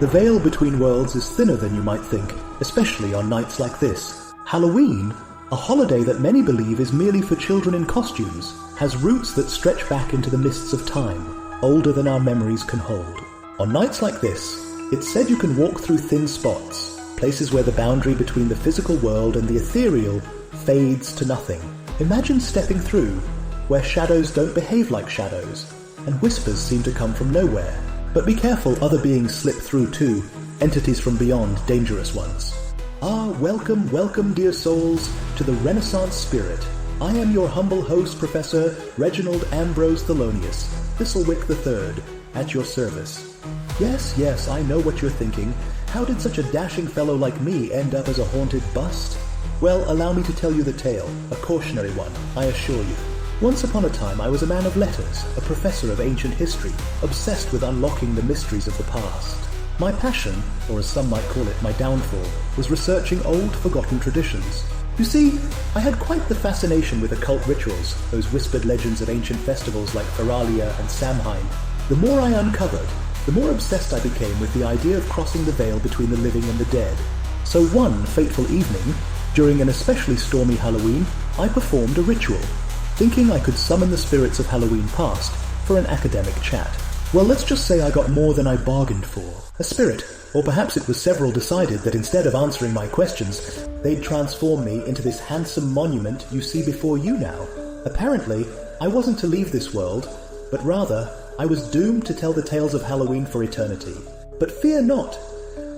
The veil between worlds is thinner than you might think, especially on nights like this. Halloween, a holiday that many believe is merely for children in costumes, has roots that stretch back into the mists of time, older than our memories can hold. On nights like this, it's said you can walk through thin spots, places where the boundary between the physical world and the ethereal fades to nothing. Imagine stepping through, where shadows don't behave like shadows, and whispers seem to come from nowhere. But be careful, other beings slip through too, entities from beyond, dangerous ones. Welcome, welcome, dear souls, to the Renaissance Spirit. I am your humble host, Professor Reginald Ambrose Thelonious, Thistlewick III, at your service. Yes, I know what you're thinking. How did such a dashing fellow like me end up as a haunted bust? Well, allow me to tell you the tale, a cautionary one, I assure you. Once upon a time I was a man of letters, a professor of ancient history, obsessed with unlocking the mysteries of the past. My passion, or as some might call it, my downfall, was researching old, forgotten traditions. You see, I had quite the fascination with occult rituals, those whispered legends of ancient festivals like Feralia and Samhain. The more I uncovered, the more obsessed I became with the idea of crossing the veil between the living and the dead. So one fateful evening, during an especially stormy Halloween, I performed a ritual, thinking I could summon the spirits of Halloween past for an academic chat. Well, let's just say I got more than I bargained for. A spirit, or perhaps it was several, decided that instead of answering my questions, they'd transform me into this handsome monument you see before you now. Apparently, I wasn't to leave this world, but rather, I was doomed to tell the tales of Halloween for eternity. But fear not.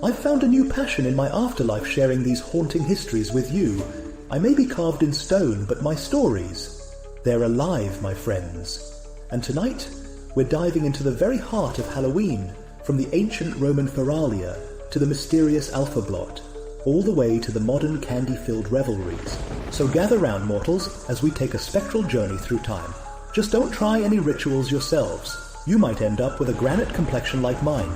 I've found a new passion in my afterlife sharing these haunting histories with you. I may be carved in stone, but my stories, they're alive, my friends. And tonight, we're diving into the very heart of Halloween, from the ancient Roman Feralia to the mysterious Álfablót, all the way to the modern candy-filled revelries. So gather round, mortals, as we take a spectral journey through time. Just don't try any rituals yourselves. You might end up with a granite complexion like mine.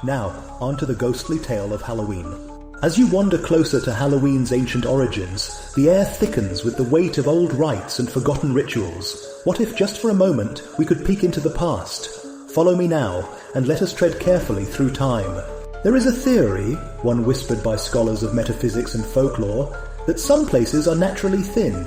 Now, on to the ghostly tale of Halloween. As you wander closer to Halloween's ancient origins, the air thickens with the weight of old rites and forgotten rituals. What if, just for a moment, we could peek into the past? Follow me now, and let us tread carefully through time. There is a theory, one whispered by scholars of metaphysics and folklore, that some places are naturally thin,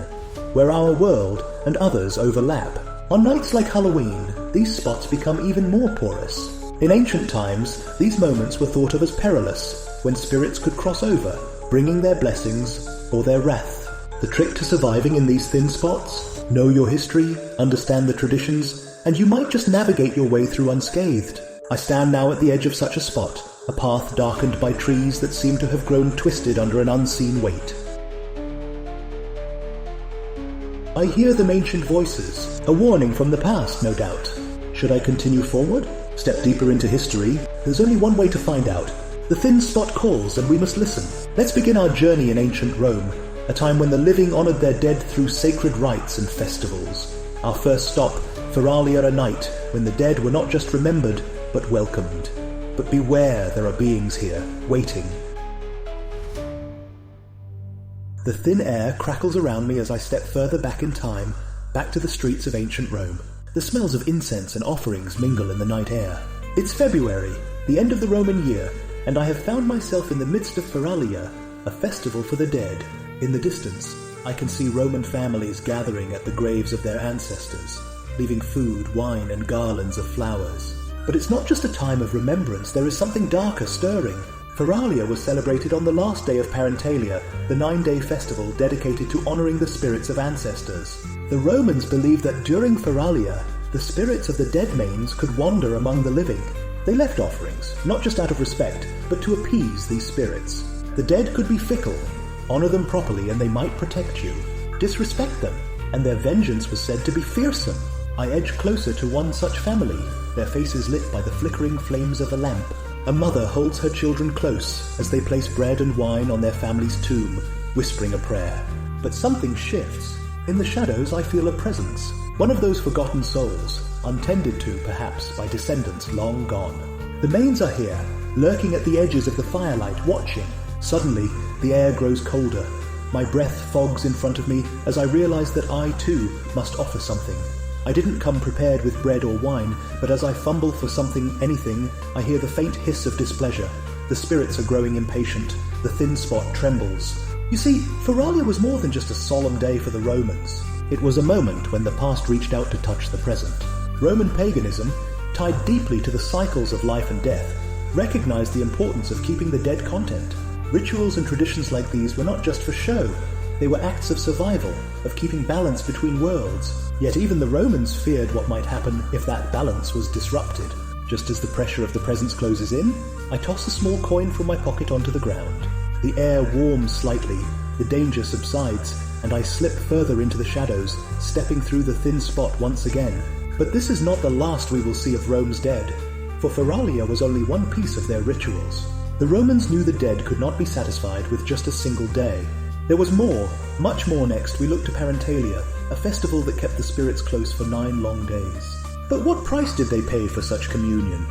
where our world and others overlap. On nights like Halloween, these spots become even more porous. In ancient times, these moments were thought of as perilous, when spirits could cross over, bringing their blessings or their wrath. The trick to surviving in these thin spots? Know your history, understand the traditions, and you might just navigate your way through unscathed. I stand now at the edge of such a spot, a path darkened by trees that seem to have grown twisted under an unseen weight. I hear them ancient voices, a warning from the past, no doubt. Should I continue forward? Step deeper into history? There's only one way to find out. The thin spot calls, and we must listen. Let's begin our journey in ancient Rome, a time when the living honoured their dead through sacred rites and festivals. Our first stop, Feralia, a night when the dead were not just remembered, but welcomed. But beware, there are beings here, waiting. The thin air crackles around me as I step further back in time, back to the streets of ancient Rome. The smells of incense and offerings mingle in the night air. It's February, the end of the Roman year, and I have found myself in the midst of Feralia, a festival for the dead. In the distance, I can see Roman families gathering at the graves of their ancestors, leaving food, wine, and garlands of flowers. But it's not just a time of remembrance, there is something darker stirring. Feralia was celebrated on the last day of Parentalia, the 9-day festival dedicated to honouring the spirits of ancestors. The Romans believed that during Feralia, the spirits of the dead manes could wander among the living. They left offerings, not just out of respect, but to appease these spirits. The dead could be fickle. Honour them properly and they might protect you. Disrespect them, and their vengeance was said to be fearsome. I edge closer to one such family, their faces lit by the flickering flames of a lamp. A mother holds her children close as they place bread and wine on their family's tomb, whispering a prayer. But something shifts. In the shadows I feel a presence, one of those forgotten souls, untended to perhaps by descendants long gone. The manes are here, lurking at the edges of the firelight, watching. Suddenly, the air grows colder. My breath fogs in front of me as I realize that I too must offer something. I didn't come prepared with bread or wine, but as I fumble for anything, I hear the faint hiss of displeasure. The spirits are growing impatient. The thin spot trembles. You see, Feralia was more than just a solemn day for the Romans. It was a moment when the past reached out to touch the present. Roman paganism, tied deeply to the cycles of life and death, recognized the importance of keeping the dead content. Rituals and traditions like these were not just for show. They were acts of survival, of keeping balance between worlds. Yet even the Romans feared what might happen if that balance was disrupted. Just as the pressure of the presence closes in, I toss a small coin from my pocket onto the ground. The air warms slightly, the danger subsides, and I slip further into the shadows, stepping through the thin spot once again. But this is not the last we will see of Rome's dead, for Feralia was only one piece of their rituals. The Romans knew the dead could not be satisfied with just a single day. There was more, much more next. We looked to Parentalia, a festival that kept the spirits close for 9 long days. But what price did they pay for such communion?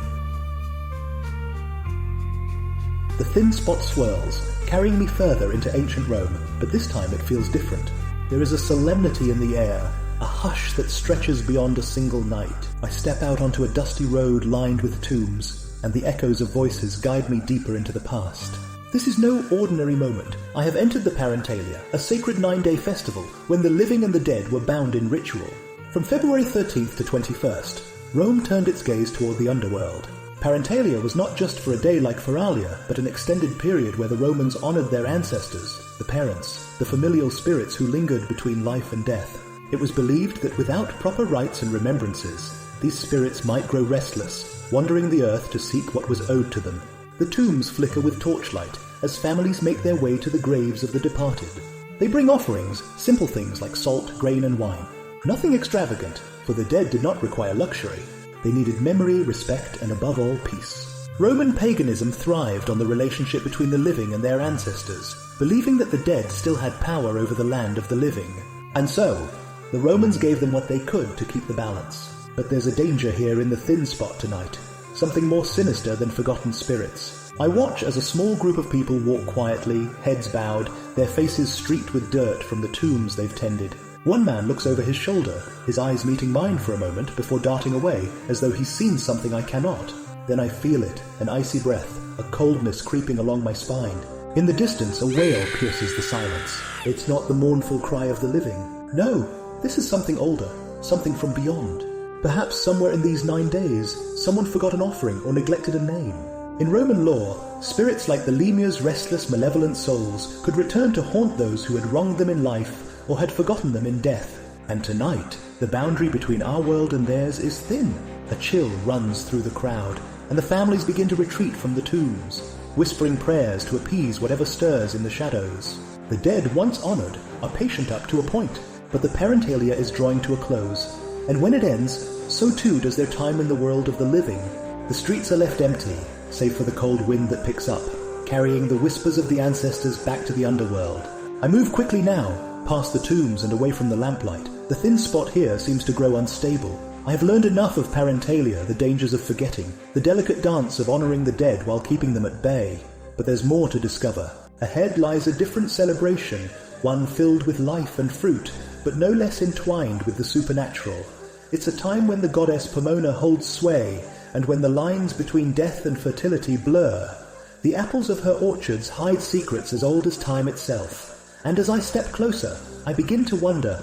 The thin spot swirls, carrying me further into ancient Rome, but this time it feels different. There is a solemnity in the air, a hush that stretches beyond a single night. I step out onto a dusty road lined with tombs, and the echoes of voices guide me deeper into the past. This is no ordinary moment. I have entered the Parentalia, a sacred 9-day festival when the living and the dead were bound in ritual. From February 13th to 21st, Rome turned its gaze toward the underworld. Parentalia was not just for a day like Feralia, but an extended period where the Romans honored their ancestors, the parents, the familial spirits who lingered between life and death. It was believed that without proper rites and remembrances, these spirits might grow restless, wandering the earth to seek what was owed to them. The tombs flicker with torchlight as families make their way to the graves of the departed. They bring offerings, simple things like salt, grain, and wine. Nothing extravagant, for the dead did not require luxury. They needed memory, respect, and above all, peace. Roman paganism thrived on the relationship between the living and their ancestors, believing that the dead still had power over the land of the living. And so, the Romans gave them what they could to keep the balance. But there's a danger here in the thin spot tonight, something more sinister than forgotten spirits. I watch as a small group of people walk quietly, heads bowed, their faces streaked with dirt from the tombs they've tended. One man looks over his shoulder, his eyes meeting mine for a moment before darting away, as though he's seen something I cannot. Then I feel it, an icy breath, a coldness creeping along my spine. In the distance, a wail pierces the silence. It's not the mournful cry of the living. No, this is something older, something from beyond. Perhaps somewhere in these 9 days, someone forgot an offering or neglected a name. In Roman lore, spirits like the Lemia's restless, malevolent souls could return to haunt those who had wronged them in life or had forgotten them in death. And tonight, the boundary between our world and theirs is thin. A chill runs through the crowd, and the families begin to retreat from the tombs, whispering prayers to appease whatever stirs in the shadows. The dead, once honored, are patient up to a point, but the Parentalia is drawing to a close, and when it ends, so too does their time in the world of the living. The streets are left empty, save for the cold wind that picks up, carrying the whispers of the ancestors back to the underworld. I move quickly now, past the tombs and away from the lamplight. The thin spot here seems to grow unstable. I have learned enough of Parentalia, the dangers of forgetting, the delicate dance of honoring the dead while keeping them at bay. But there's more to discover. Ahead lies a different celebration, one filled with life and fruit, but no less entwined with the supernatural. It's a time when the goddess Pomona holds sway, and when the lines between death and fertility blur. The apples of her orchards hide secrets as old as time itself. And as I step closer, I begin to wonder,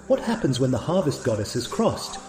what happens when the harvest goddess is crossed?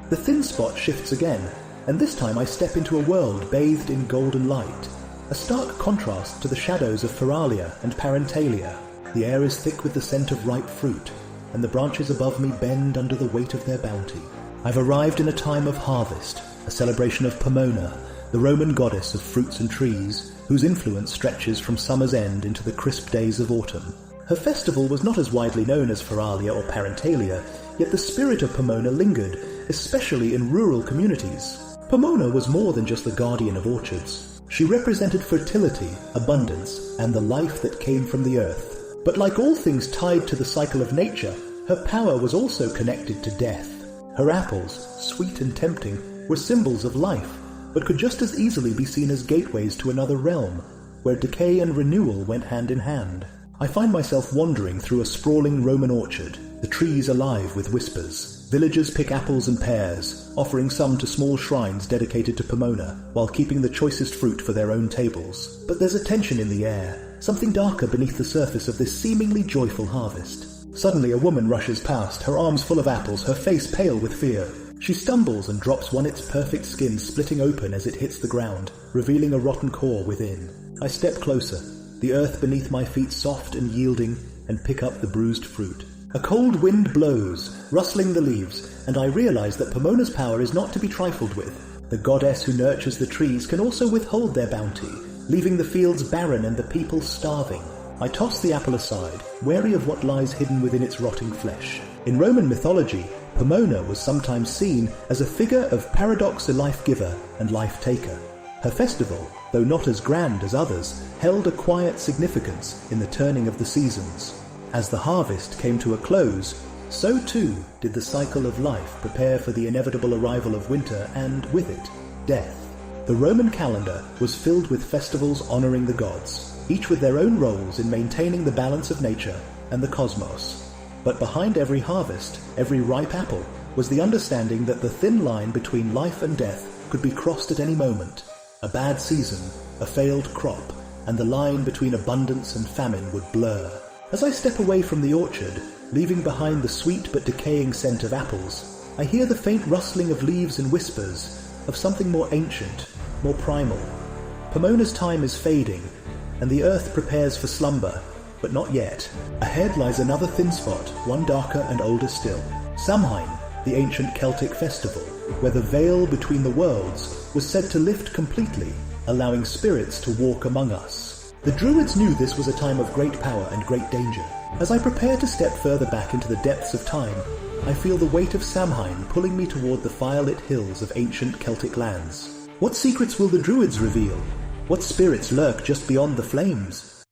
The thin spot shifts again, and this time I step into a world bathed in golden light. A stark contrast to the shadows of Feralia and Parentalia. The air is thick with the scent of ripe fruit, and the branches above me bend under the weight of their bounty. I've arrived in a time of harvest, a celebration of Pomona, the Roman goddess of fruits and trees, whose influence stretches from summer's end into the crisp days of autumn. Her festival was not as widely known as Feralia or Parentalia, yet the spirit of Pomona lingered, especially in rural communities. Pomona was more than just the guardian of orchards. She represented fertility, abundance, and the life that came from the earth. But like all things tied to the cycle of nature, her power was also connected to death. Her apples, sweet and tempting, were symbols of life, but could just as easily be seen as gateways to another realm, where decay and renewal went hand in hand. I find myself wandering through a sprawling Roman orchard. the trees alive with whispers. Villagers pick apples and pears, offering some to small shrines dedicated to Pomona, while keeping the choicest fruit for their own tables. But there's a tension in the air, something darker beneath the surface of this seemingly joyful harvest. Suddenly a woman rushes past, her arms full of apples, her face pale with fear. She stumbles and drops one, its perfect skin splitting open as it hits the ground, revealing a rotten core within. I step closer, the earth beneath my feet soft and yielding, and pick up the bruised fruit. A cold wind blows, rustling the leaves, and I realize that Pomona's power is not to be trifled with. The goddess who nurtures the trees can also withhold their bounty, leaving the fields barren and the people starving. I toss the apple aside, wary of what lies hidden within its rotting flesh. In Roman mythology, Pomona was sometimes seen as a figure of paradox, a life-giver and life-taker. Her festival, though not as grand as others, held a quiet significance in the turning of the seasons. As the harvest came to a close, so too did the cycle of life prepare for the inevitable arrival of winter and, with it, death. The Roman calendar was filled with festivals honoring the gods, each with their own roles in maintaining the balance of nature and the cosmos. But behind every harvest, every ripe apple, was the understanding that the thin line between life and death could be crossed at any moment. A bad season, a failed crop, and the line between abundance and famine would blur. As I step away from the orchard, leaving behind the sweet but decaying scent of apples, I hear the faint rustling of leaves and whispers of something more ancient, more primal. Pomona's time is fading, and the earth prepares for slumber, but not yet. Ahead lies another thin spot, one darker and older still. Samhain, the ancient Celtic festival, where the veil between the worlds was said to lift completely, allowing spirits to walk among us. The druids knew this was a time of great power and great danger. As I prepare to step further back into the depths of time, I feel the weight of Samhain pulling me toward the firelit hills of ancient Celtic lands. What secrets will the druids reveal? What spirits lurk just beyond the flames?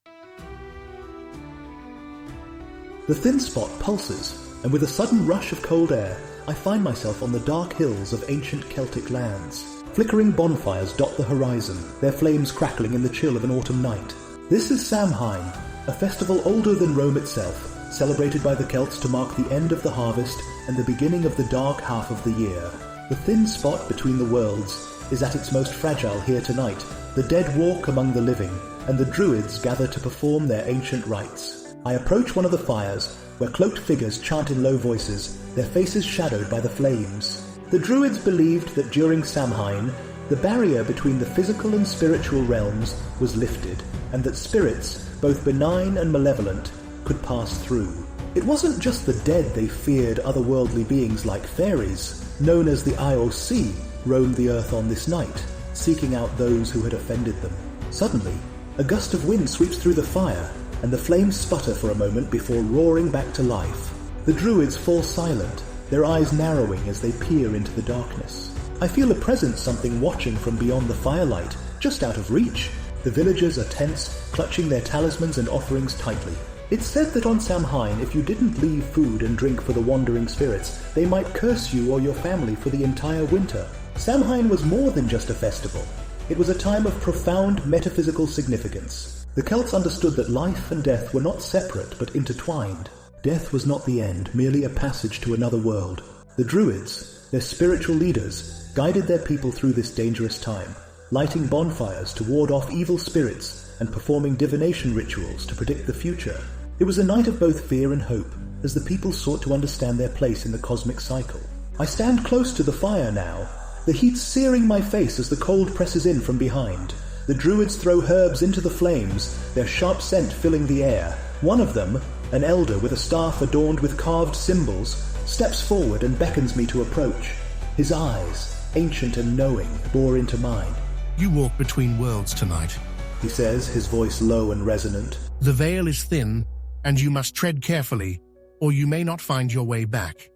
The thin spot pulses, and with a sudden rush of cold air, I find myself on the dark hills of ancient Celtic lands. Flickering bonfires dot the horizon, their flames crackling in the chill of an autumn night. This is Samhain, a festival older than Rome itself, celebrated by the Celts to mark the end of the harvest and the beginning of the dark half of the year. The thin spot between the worlds is at its most fragile here tonight. The dead walk among the living, and the druids gather to perform their ancient rites. I approach one of the fires, where cloaked figures chant in low voices, their faces shadowed by the flames. The druids believed that during Samhain, the barrier between the physical and spiritual realms was lifted, and that spirits, both benign and malevolent, could pass through. It wasn't just the dead they feared. Otherworldly beings like fairies, known as the IOC, roamed the earth on this night, seeking out those who had offended them. Suddenly, a gust of wind sweeps through the fire, and the flames sputter for a moment before roaring back to life. The druids fall silent, their eyes narrowing as they peer into the darkness. I feel a presence, something watching from beyond the firelight, just out of reach. The villagers are tense, clutching their talismans and offerings tightly. It's said that on Samhain, if you didn't leave food and drink for the wandering spirits, they might curse you or your family for the entire winter. Samhain was more than just a festival. It was a time of profound metaphysical significance. The Celts understood that life and death were not separate but intertwined. Death was not the end, merely a passage to another world. The druids, their spiritual leaders, guided their people through this dangerous time, lighting bonfires to ward off evil spirits and performing divination rituals to predict the future. It was a night of both fear and hope, as the people sought to understand their place in the cosmic cycle. I stand close to the fire now, the heat searing my face as the cold presses in from behind. The druids throw herbs into the flames, their sharp scent filling the air. One of them, an elder with a staff adorned with carved symbols, steps forward and beckons me to approach. His eyes, ancient and knowing, bore into mine. "You walk between worlds tonight," he says, his voice low and resonant. "The veil is thin, and you must tread carefully, or you may not find your way back."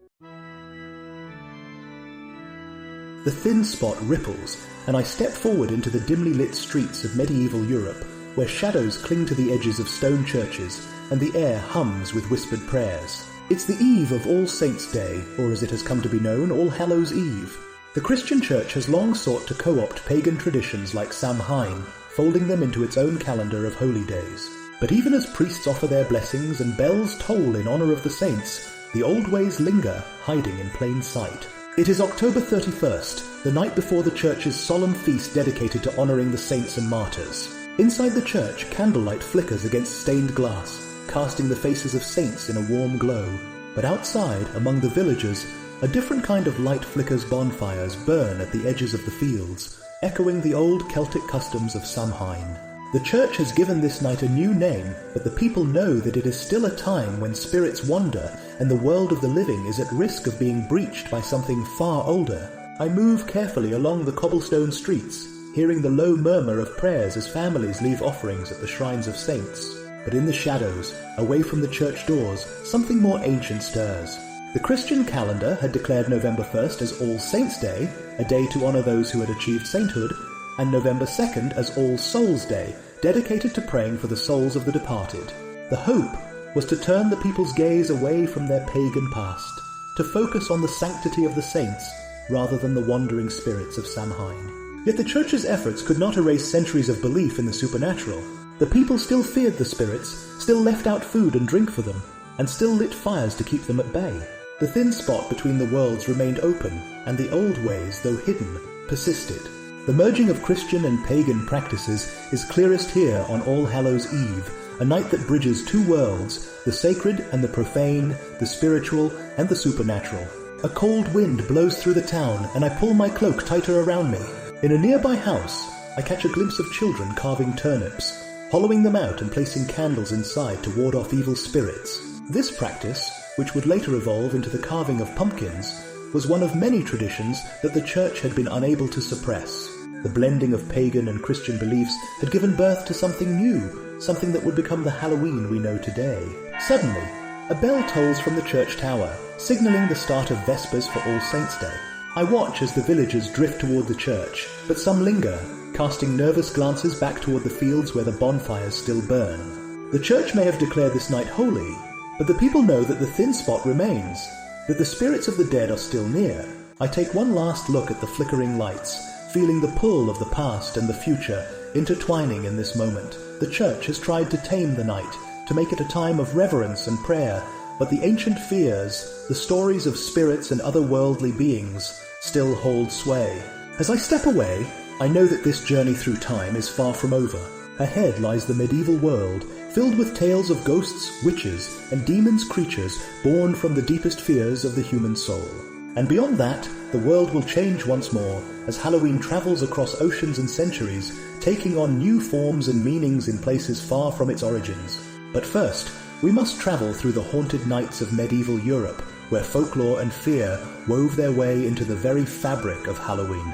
The thin spot ripples, and I step forward into the dimly lit streets of medieval Europe, where shadows cling to the edges of stone churches, and the air hums with whispered prayers. It's the eve of All Saints' Day, or as it has come to be known, All Hallows' Eve. The Christian Church has long sought to co-opt pagan traditions like Samhain, folding them into its own calendar of holy days. But even as priests offer their blessings and bells toll in honor of the saints, the old ways linger, hiding in plain sight. It is October 31st, the night before the church's solemn feast dedicated to honouring the saints and martyrs. Inside the church, candlelight flickers against stained glass, casting the faces of saints in a warm glow. But outside, among the villagers, a different kind of light flickers. Bonfires burn at the edges of the fields, echoing the old Celtic customs of Samhain. The church has given this night a new name, but the people know that it is still a time when spirits wander and the world of the living is at risk of being breached by something far older. I move carefully along the cobblestone streets, hearing the low murmur of prayers as families leave offerings at the shrines of saints. But in the shadows, away from the church doors, something more ancient stirs. The Christian calendar had declared November 1st as All Saints' Day, a day to honour those who had achieved sainthood, and November 2nd as All Souls' Day, dedicated to praying for the souls of the departed. The hope was to turn the people's gaze away from their pagan past, to focus on the sanctity of the saints rather than the wandering spirits of Samhain. Yet the Church's efforts could not erase centuries of belief in the supernatural. The people still feared the spirits, still left out food and drink for them, and still lit fires to keep them at bay. The thin spot between the worlds remained open, and the old ways, though hidden, persisted. The merging of Christian and pagan practices is clearest here on All Hallows Eve, a night that bridges two worlds, the sacred and the profane, the spiritual and the supernatural. A cold wind blows through the town, and I pull my cloak tighter around me. In a nearby house, I catch a glimpse of children carving turnips, hollowing them out and placing candles inside to ward off evil spirits. This practice, which would later evolve into the carving of pumpkins, was one of many traditions that the Church had been unable to suppress. The blending of pagan and Christian beliefs had given birth to something new, something that would become the Halloween we know today. Suddenly, a bell tolls from the church tower, signalling the start of Vespers for All Saints' Day. I watch as the villagers drift toward the church, but some linger, casting nervous glances back toward the fields where the bonfires still burn. The church may have declared this night holy, but the people know that the thin spot remains, that the spirits of the dead are still near. I take one last look at the flickering lights, feeling the pull of the past and the future intertwining in this moment. The church has tried to tame the night, to make it a time of reverence and prayer, but the ancient fears, the stories of spirits and otherworldly beings, still hold sway. As I step away, I know that this journey through time is far from over. Ahead lies the medieval world, filled with tales of ghosts, witches, and demons creatures born from the deepest fears of the human soul. And beyond that, the world will change once more as Halloween travels across oceans and centuries, taking on new forms and meanings in places far from its origins. But first, we must travel through the haunted nights of medieval Europe, where folklore and fear wove their way into the very fabric of Halloween.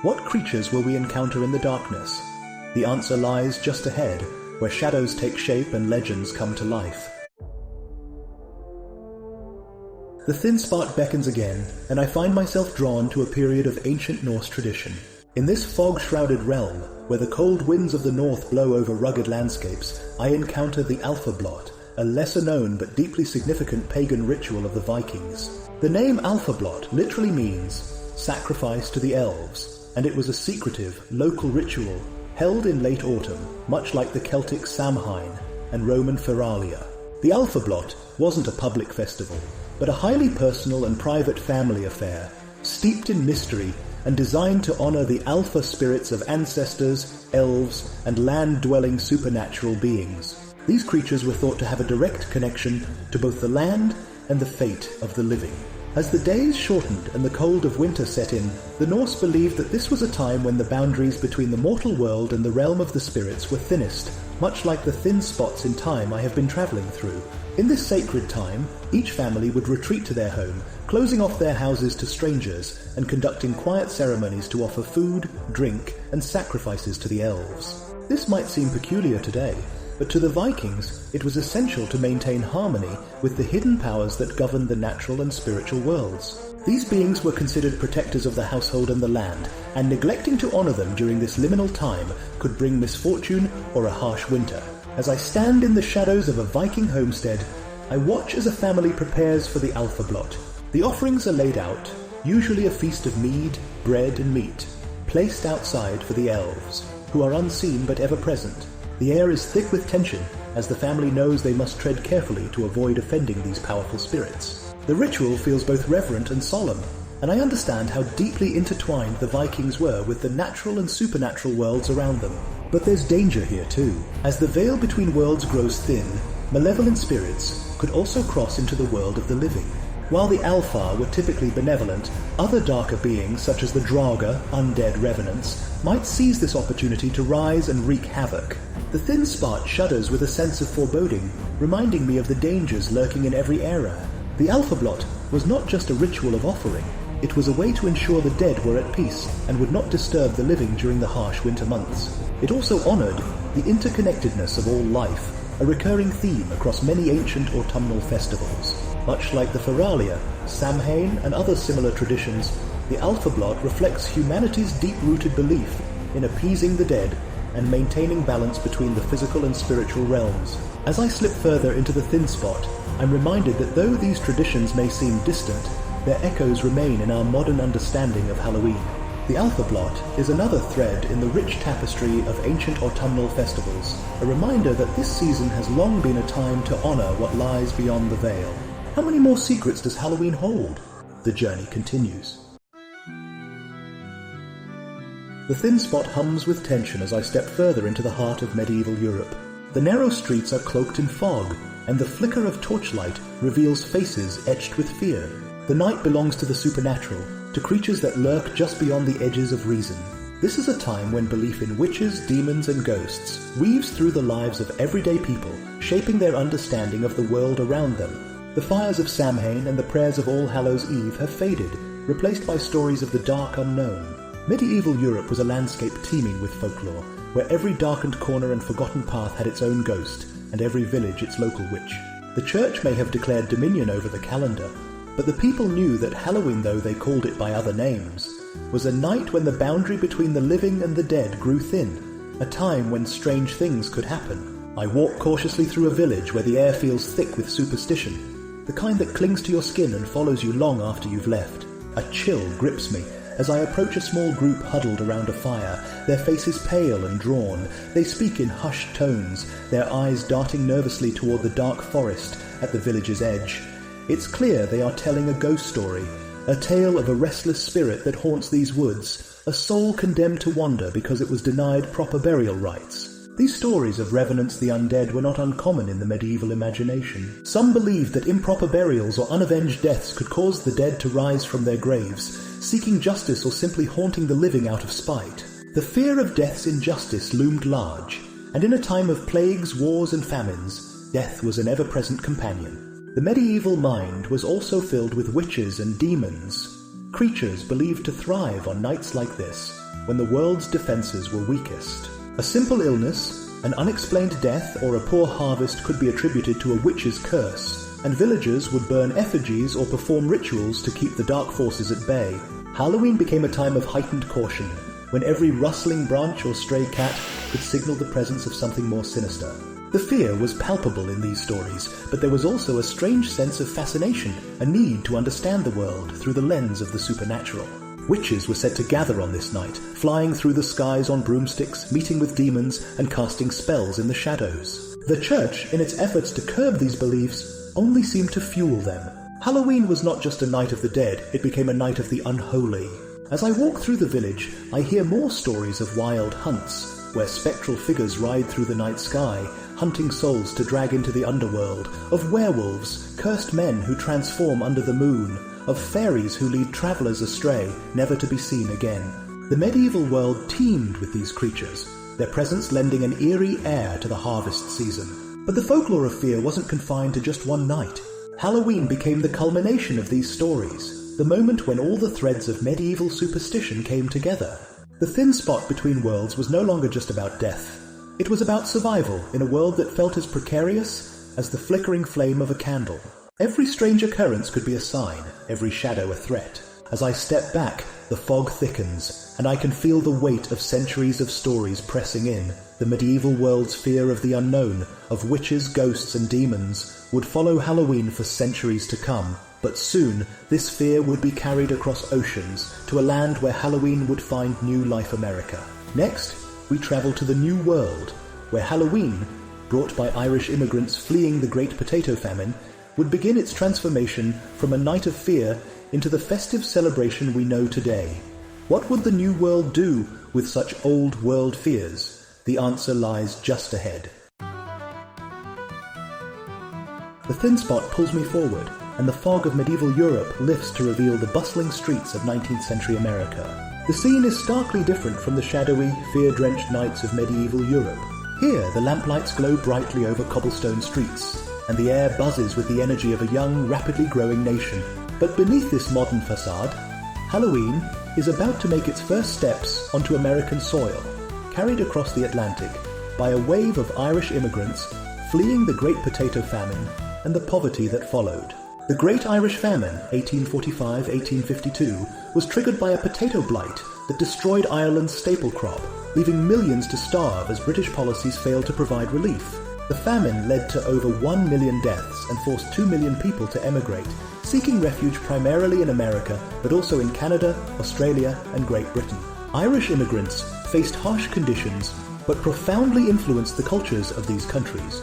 What creatures will we encounter in the darkness? The answer lies just ahead, where shadows take shape and legends come to life. The thin spot beckons again, and I find myself drawn to a period of ancient Norse tradition. In this fog-shrouded realm, where the cold winds of the north blow over rugged landscapes, I encounter the Álfablót, a lesser-known but deeply significant pagan ritual of the Vikings. The name Álfablót literally means sacrifice to the elves, and it was a secretive, local ritual held in late autumn, much like the Celtic Samhain and Roman Feralia. The Álfablót wasn't a public festival, but a highly personal and private family affair, steeped in mystery and designed to honor the alpha spirits of ancestors, elves, and land-dwelling supernatural beings. These creatures were thought to have a direct connection to both the land and the fate of the living. As the days shortened and the cold of winter set in, the Norse believed that this was a time when the boundaries between the mortal world and the realm of the spirits were thinnest, much like the thin spots in time I have been traveling through. In this sacred time, each family would retreat to their home, closing off their houses to strangers and conducting quiet ceremonies to offer food, drink, and sacrifices to the elves. This might seem peculiar today, but to the Vikings, it was essential to maintain harmony with the hidden powers that governed the natural and spiritual worlds. These beings were considered protectors of the household and the land, and neglecting to honor them during this liminal time could bring misfortune or a harsh winter. As I stand in the shadows of a Viking homestead, I watch as a family prepares for the Álfablót. The offerings are laid out, usually a feast of mead, bread, and meat, placed outside for the elves, who are unseen but ever present. The air is thick with tension, as the family knows they must tread carefully to avoid offending these powerful spirits. The ritual feels both reverent and solemn, and I understand how deeply intertwined the Vikings were with the natural and supernatural worlds around them. But there's danger here too. As the veil between worlds grows thin, malevolent spirits could also cross into the world of the living. While the Alpha were typically benevolent, other darker beings such as the Draga, undead revenants, might seize this opportunity to rise and wreak havoc. The thin spot shudders with a sense of foreboding, reminding me of the dangers lurking in every era. The Álfablót was not just a ritual of offering, it was a way to ensure the dead were at peace and would not disturb the living during the harsh winter months. It also honoured the interconnectedness of all life, a recurring theme across many ancient autumnal festivals. Much like the Feralia, Samhain, and other similar traditions, the Álfablót reflects humanity's deep-rooted belief in appeasing the dead and maintaining balance between the physical and spiritual realms. As I slip further into the thin spot, I'm reminded that though these traditions may seem distant, their echoes remain in our modern understanding of Halloween. The Álfablót is another thread in the rich tapestry of ancient autumnal festivals, a reminder that this season has long been a time to honour what lies beyond the veil. How many more secrets does Halloween hold? The journey continues. The thin spot hums with tension as I step further into the heart of medieval Europe. The narrow streets are cloaked in fog, and the flicker of torchlight reveals faces etched with fear. The night belongs to the supernatural, to creatures that lurk just beyond the edges of reason. This is a time when belief in witches, demons, and ghosts weaves through the lives of everyday people, shaping their understanding of the world around them. The fires of Samhain and the prayers of All Hallows Eve have faded, replaced by stories of the dark unknown. Medieval Europe was a landscape teeming with folklore, where every darkened corner and forgotten path had its own ghost, and every village its local witch. The church may have declared dominion over the calendar, but the people knew that Halloween, though they called it by other names, was a night when the boundary between the living and the dead grew thin, a time when strange things could happen. I walk cautiously through a village where the air feels thick with superstition, the kind that clings to your skin and follows you long after you've left. A chill grips me as I approach a small group huddled around a fire, their faces pale and drawn. They speak in hushed tones, their eyes darting nervously toward the dark forest at the village's edge. It's clear they are telling a ghost story, a tale of a restless spirit that haunts these woods, a soul condemned to wander because it was denied proper burial rites. These stories of revenants the undead were not uncommon in the medieval imagination. Some believed that improper burials or unavenged deaths could cause the dead to rise from their graves, seeking justice or simply haunting the living out of spite. The fear of death's injustice loomed large, and in a time of plagues, wars, and famines, death was an ever-present companion. The medieval mind was also filled with witches and demons, creatures believed to thrive on nights like this, when the world's defenses were weakest. A simple illness, an unexplained death, or a poor harvest could be attributed to a witch's curse, and villagers would burn effigies or perform rituals to keep the dark forces at bay. Halloween became a time of heightened caution, when every rustling branch or stray cat could signal the presence of something more sinister. The fear was palpable in these stories, but there was also a strange sense of fascination, a need to understand the world through the lens of the supernatural. Witches were said to gather on this night, flying through the skies on broomsticks, meeting with demons, and casting spells in the shadows. The church, in its efforts to curb these beliefs, only seemed to fuel them. Halloween was not just a night of the dead, it became a night of the unholy. As I walk through the village, I hear more stories of wild hunts, where spectral figures ride through the night sky, hunting souls to drag into the underworld, of werewolves, cursed men who transform under the moon, of fairies who lead travellers astray, never to be seen again. The medieval world teemed with these creatures, their presence lending an eerie air to the harvest season. But the folklore of fear wasn't confined to just one night. Halloween became the culmination of these stories, the moment when all the threads of medieval superstition came together. The thin spot between worlds was no longer just about death. It was about survival in a world that felt as precarious as the flickering flame of a candle. Every strange occurrence could be a sign, every shadow a threat. As I step back, the fog thickens, and I can feel the weight of centuries of stories pressing in. The medieval world's fear of the unknown, of witches, ghosts, and demons, would follow Halloween for centuries to come. But soon, this fear would be carried across oceans to a land where Halloween would find new life America. Next, we travel to the New World, where Halloween, brought by Irish immigrants fleeing the Great Potato Famine, would begin its transformation from a night of fear into the festive celebration we know today. What would the new world do with such old world fears? The answer lies just ahead. The thin spot pulls me forward, and the fog of medieval Europe lifts to reveal the bustling streets of 19th century America. The scene is starkly different from the shadowy, fear-drenched nights of medieval Europe. Here, the lamplights glow brightly over cobblestone streets, and the air buzzes with the energy of a young, rapidly growing nation. But beneath this modern facade, Halloween is about to make its first steps onto American soil, carried across the Atlantic by a wave of Irish immigrants fleeing the Great Potato Famine and the poverty that followed. The Great Irish Famine, 1845-1852, was triggered by a potato blight that destroyed Ireland's staple crop, leaving millions to starve as British policies failed to provide relief. The famine led to over 1 million deaths and forced 2 million people to emigrate, seeking refuge primarily in America, but also in Canada, Australia, and Great Britain. Irish immigrants faced harsh conditions, but profoundly influenced the cultures of these countries,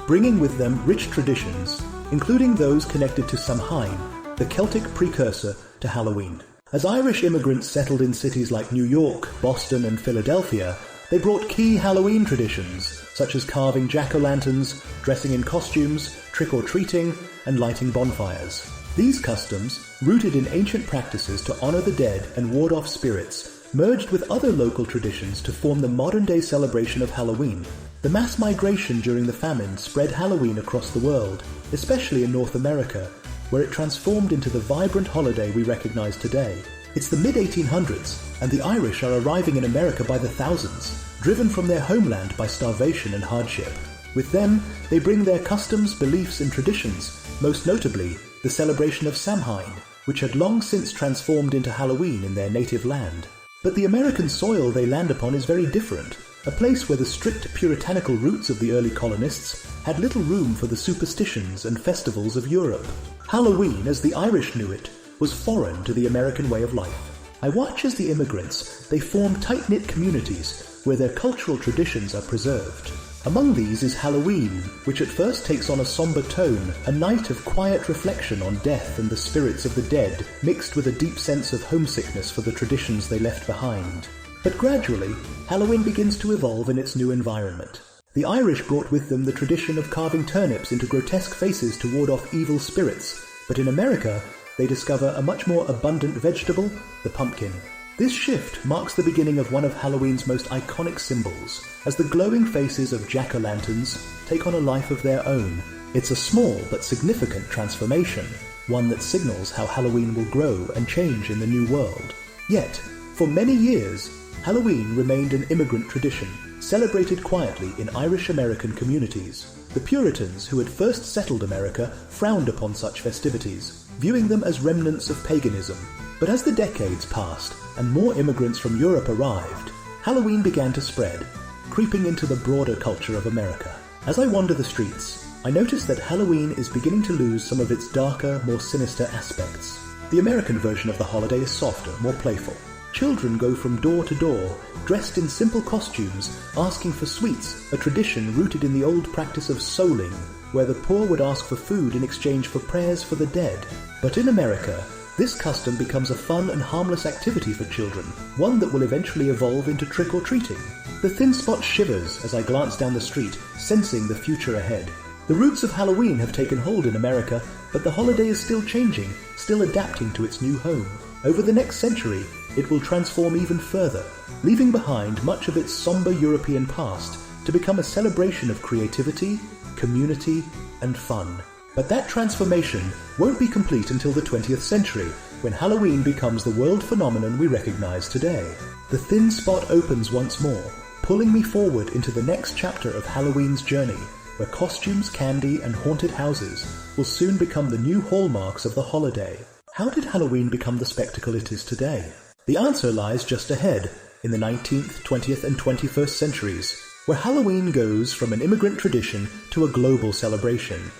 bringing with them rich traditions, including those connected to Samhain, the Celtic precursor to Halloween. As Irish immigrants settled in cities like New York, Boston, and Philadelphia, they brought key Halloween traditions, such as carving jack-o'-lanterns, dressing in costumes, trick-or-treating, and lighting bonfires. These customs, rooted in ancient practices to honor the dead and ward off spirits, merged with other local traditions to form the modern-day celebration of Halloween. The mass migration during the famine spread Halloween across the world, especially in North America, where it transformed into the vibrant holiday we recognize today. It's the mid-1800s, and the Irish are arriving in America by the thousands, driven from their homeland by starvation and hardship. With them, they bring their customs, beliefs, and traditions, most notably the celebration of Samhain, which had long since transformed into Halloween in their native land. But the American soil they land upon is very different, a place where the strict puritanical roots of the early colonists had little room for the superstitions and festivals of Europe. Halloween, as the Irish knew it, was foreign to the American way of life. I watch as the immigrants, they form tight-knit communities where their cultural traditions are preserved. Among these is Halloween, which at first takes on a somber tone, a night of quiet reflection on death and the spirits of the dead, mixed with a deep sense of homesickness for the traditions they left behind. But gradually, Halloween begins to evolve in its new environment. The Irish brought with them the tradition of carving turnips into grotesque faces to ward off evil spirits, but in America, they discover a much more abundant vegetable, the pumpkin. This shift marks the beginning of one of Halloween's most iconic symbols, as the glowing faces of jack-o'-lanterns take on a life of their own. It's a small but significant transformation, one that signals how Halloween will grow and change in the new world. Yet, for many years, Halloween remained an immigrant tradition, celebrated quietly in Irish-American communities. The Puritans who had first settled America frowned upon such festivities, viewing them as remnants of paganism. But as the decades passed and more immigrants from Europe arrived, Halloween began to spread, creeping into the broader culture of America. As I wander the streets, I notice that Halloween is beginning to lose some of its darker, more sinister aspects. The American version of the holiday is softer, more playful. Children go from door to door, dressed in simple costumes, asking for sweets, a tradition rooted in the old practice of souling, where the poor would ask for food in exchange for prayers for the dead. But in America, this custom becomes a fun and harmless activity for children, one that will eventually evolve into trick-or-treating. The thin spot shivers as I glance down the street, sensing the future ahead. The roots of Halloween have taken hold in America, but the holiday is still changing, still adapting to its new home. Over the next century, it will transform even further, leaving behind much of its somber European past to become a celebration of creativity, community, and fun. But that transformation won't be complete until the 20th century, when Halloween becomes the world phenomenon we recognize today. The thin spot opens once more, pulling me forward into the next chapter of Halloween's journey, where costumes, candy, and haunted houses will soon become the new hallmarks of the holiday. How did Halloween become the spectacle it is today? The answer lies just ahead, in the 19th, 20th, and 21st centuries, where Halloween goes from an immigrant tradition to a global celebration.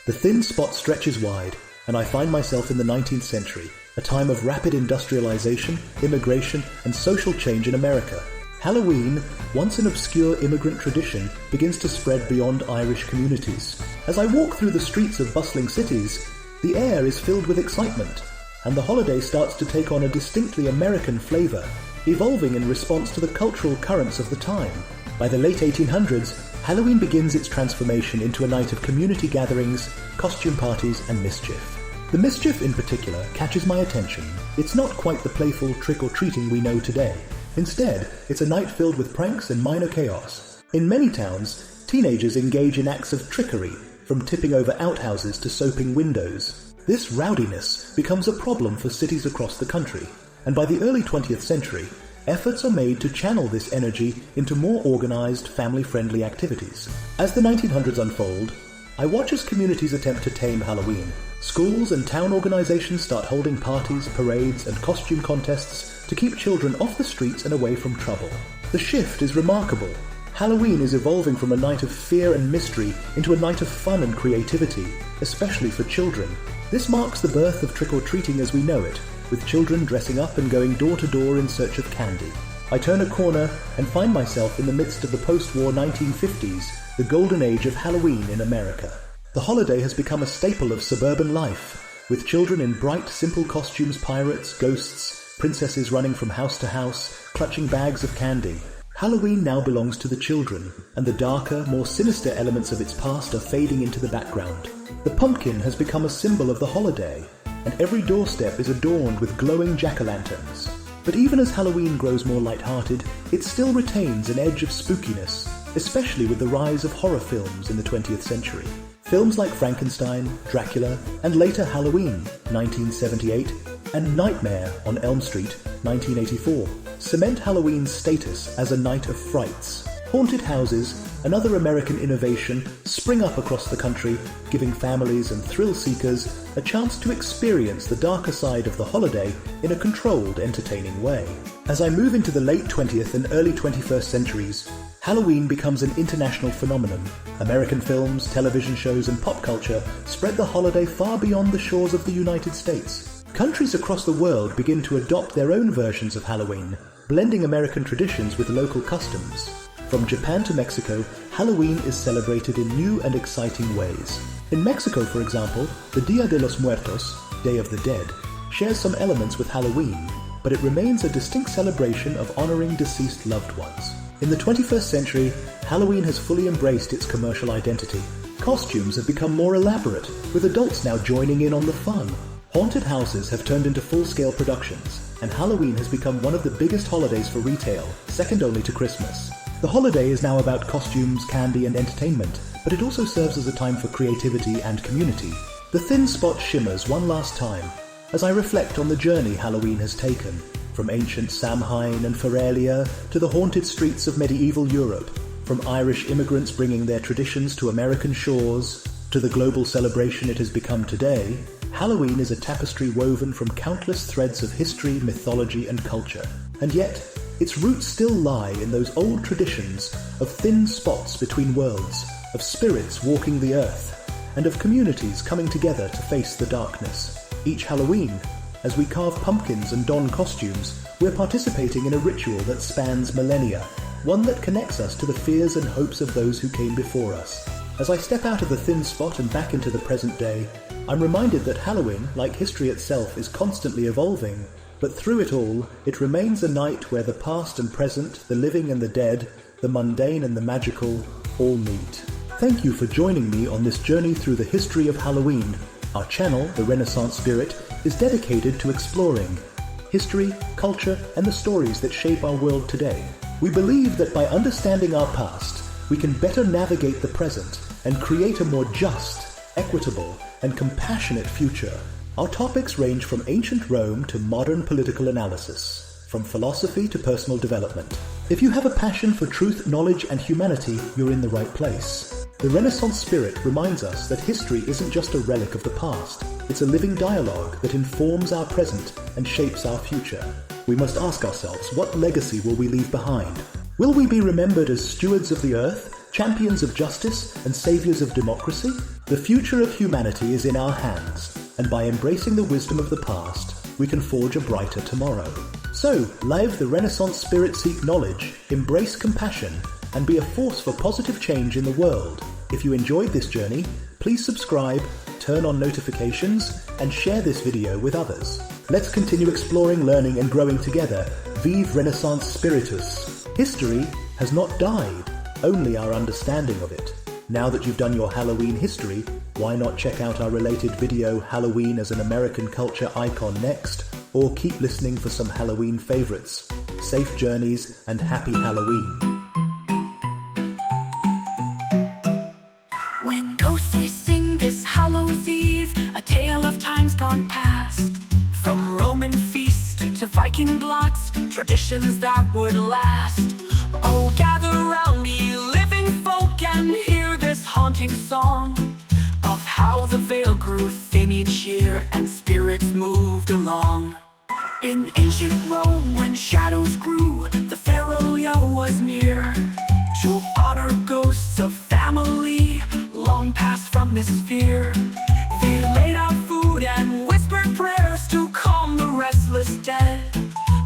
The thin spot stretches wide, and I find myself in the 19th century, a time of rapid industrialization, immigration, and social change in America. Halloween, once an obscure immigrant tradition, begins to spread beyond Irish communities. As I walk through the streets of bustling cities, the air is filled with excitement, and the holiday starts to take on a distinctly American flavour, evolving in response to the cultural currents of the time. By the late 1800s, Halloween begins its transformation into a night of community gatherings, costume parties, and mischief. The mischief in particular catches my attention. It's not quite the playful trick-or-treating we know today. Instead, it's a night filled with pranks and minor chaos. In many towns, teenagers engage in acts of trickery, from tipping over outhouses to soaping windows. This rowdiness becomes a problem for cities across the country, and by the early 20th century, efforts are made to channel this energy into more organized, family-friendly activities. As the 1900s unfold, I watch as communities attempt to tame Halloween. Schools and town organizations start holding parties, parades, and costume contests to keep children off the streets and away from trouble. The shift is remarkable. Halloween is evolving from a night of fear and mystery into a night of fun and creativity, especially for children. This marks the birth of trick-or-treating as we know it, with children dressing up and going door to door in search of candy. I turn a corner and find myself in the midst of the post-war 1950s, the golden age of Halloween in America. The holiday has become a staple of suburban life, with children in bright, simple costumes, pirates, ghosts, princesses running from house to house, clutching bags of candy. Halloween now belongs to the children, and the darker, more sinister elements of its past are fading into the background. The pumpkin has become a symbol of the holiday, and every doorstep is adorned with glowing jack-o'-lanterns. But even as Halloween grows more light-hearted, it still retains an edge of spookiness, especially with the rise of horror films in the 20th century. Films like Frankenstein, Dracula, and later Halloween, 1978, and Nightmare on Elm Street, 1984, cement Halloween's status as a night of frights. Haunted houses, another American innovation, spring up across the country, giving families and thrill-seekers a chance to experience the darker side of the holiday in a controlled, entertaining way. As I move into the late 20th and early 21st centuries, Halloween becomes an international phenomenon. American films, television shows, and pop culture spread the holiday far beyond the shores of the United States. Countries across the world begin to adopt their own versions of Halloween, blending American traditions with local customs. From Japan to Mexico, Halloween is celebrated in new and exciting ways. In Mexico, for example, the Dia de los Muertos, Day of the Dead, shares some elements with Halloween, but it remains a distinct celebration of honoring deceased loved ones. In the 21st century, Halloween has fully embraced its commercial identity. Costumes have become more elaborate, with adults now joining in on the fun. Haunted houses have turned into full-scale productions, and Halloween has become one of the biggest holidays for retail, second only to Christmas. The holiday is now about costumes, candy, and entertainment, but it also serves as a time for creativity and community. The thin spot shimmers one last time as I reflect on the journey Halloween has taken, from ancient Samhain and Feralia to the haunted streets of medieval Europe, from Irish immigrants bringing their traditions to American shores to the global celebration it has become today. Halloween is a tapestry woven from countless threads of history, mythology, and culture. And yet, its roots still lie in those old traditions of thin spots between worlds, of spirits walking the earth, and of communities coming together to face the darkness. Each Halloween, as we carve pumpkins and don costumes, we're participating in a ritual that spans millennia, one that connects us to the fears and hopes of those who came before us. As I step out of the thin spot and back into the present day, I'm reminded that Halloween, like history itself, is constantly evolving. But through it all, it remains a night where the past and present, the living and the dead, the mundane and the magical, all meet. Thank you for joining me on this journey through the history of Halloween. Our channel, The Renaissance Spirit, is dedicated to exploring history, culture, and the stories that shape our world today. We believe that by understanding our past, we can better navigate the present and create a more just, equitable, and compassionate future. Our topics range from ancient Rome to modern political analysis, from philosophy to personal development. If you have a passion for truth, knowledge, and humanity, you're in the right place. The Renaissance Spirit reminds us that history isn't just a relic of the past. It's a living dialogue that informs our present and shapes our future. We must ask ourselves, what legacy will we leave behind? Will we be remembered as stewards of the earth, champions of justice, and saviors of democracy? The future of humanity is in our hands, and by embracing the wisdom of the past, we can forge a brighter tomorrow. So, live the Renaissance spirit, seek knowledge, embrace compassion, and be a force for positive change in the world. If you enjoyed this journey, please subscribe, turn on notifications, and share this video with others. Let's continue exploring, learning, and growing together. Vive Renaissance Spiritus! History has not died, only our understanding of it. Now that you've done your Halloween history, why not check out our related video, Halloween as an American Culture Icon, next, or keep listening for some Halloween favorites. Safe journeys and happy Halloween. When ghostly sing this Hallows Eve, a tale of times gone past, from Roman feast to Viking blots, traditions that would last. Oh, gather round me, living folk, and hear this haunting song of how the veil grew thin each year and spirits moved along. In ancient Rome, when shadows grew, the Feralia was near to honor ghosts of family long passed from this sphere. They laid out food and whispered prayers to calm the restless dead,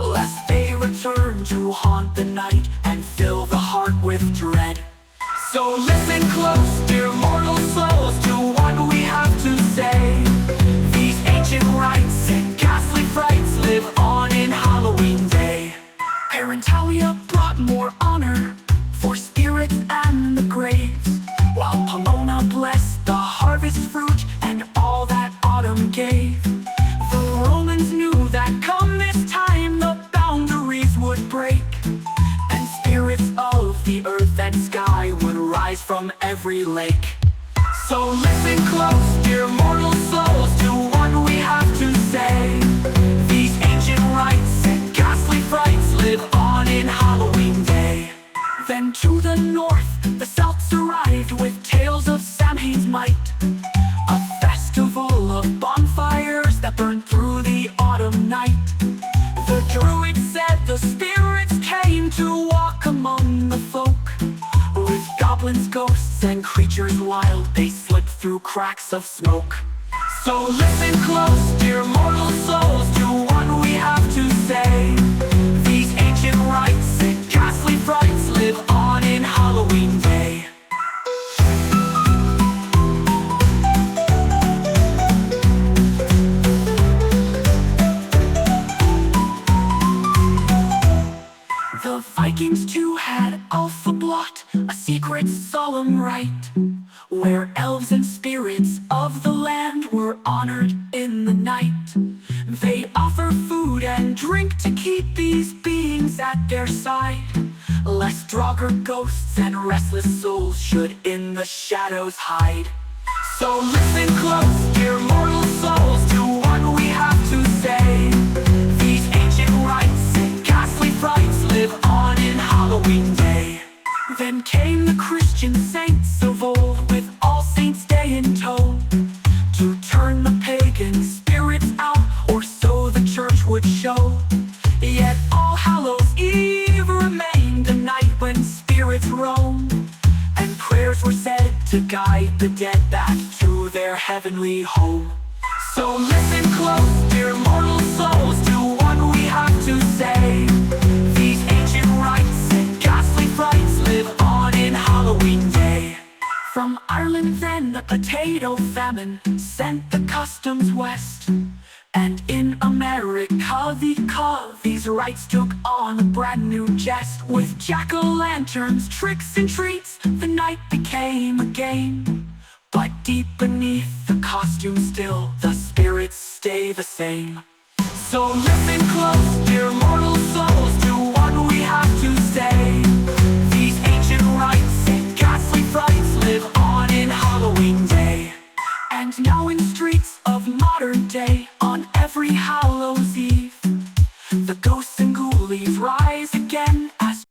lest they return to haunt the night and fill the heart with dread. So listen close, dear mortal souls, to what we have to say. These ancient rites and ghastly frights live on in Halloween Day. Parentalia brought more honor for spirits and the graves, while Pomona blessed the harvest fruit and all that autumn gave. The Romans knew that come this time the boundaries would break, and spirits of the earth and sky would rise from every lake. So listen close, dear mortal souls, to what we have to say. These ancient rites and ghastly frights live on in Halloween Day. Then to the north, the Celts arrived with tales of Samhain's might, a festival of bonfires that burned through the autumn night. The druid said the spirits came to walk among the folk. With goblins, ghosts, and creatures wild, they slipped through cracks of smoke. So listen close, dear mortal souls, to what we have to say. These ancient rites and ghastly frights live on in Halloween Day. The Vikings too had Álfablót, a secret solemn rite, where elves and spirits of the land were honored in the night. They offer food and drink to keep these beings at their side, lest Draugr ghosts and restless souls should in the shadows hide. So listen close, dear mortal souls, to what we have to say. These ancient rites and ghastly frights live on in Halloween Day. Then came the Christian saints of old, with All Saints' Day in tow, to turn the pagan spirits out, or so the church would show. Yet All Hallows Eve remained a night when spirits roam, and prayers were said to guide the dead back to their heavenly home. So listen close, dear mortal souls, to what we have to say. These ancient rites and ghastly frights live on in Halloween Day. From Ireland then the Potato Famine sent the customs west, and in America these rites took on a brand new jest. With jack-o'-lanterns, tricks and treats, the night became a game. But deep beneath the costume still, the spirits stay the same. So listen close, dear mortal souls, to what we have to say. These ancient rites and ghastly frights live on in Halloween Day. And now in streets of modern day, on every Hallows Eve, the ghosts and ghoulies rise again as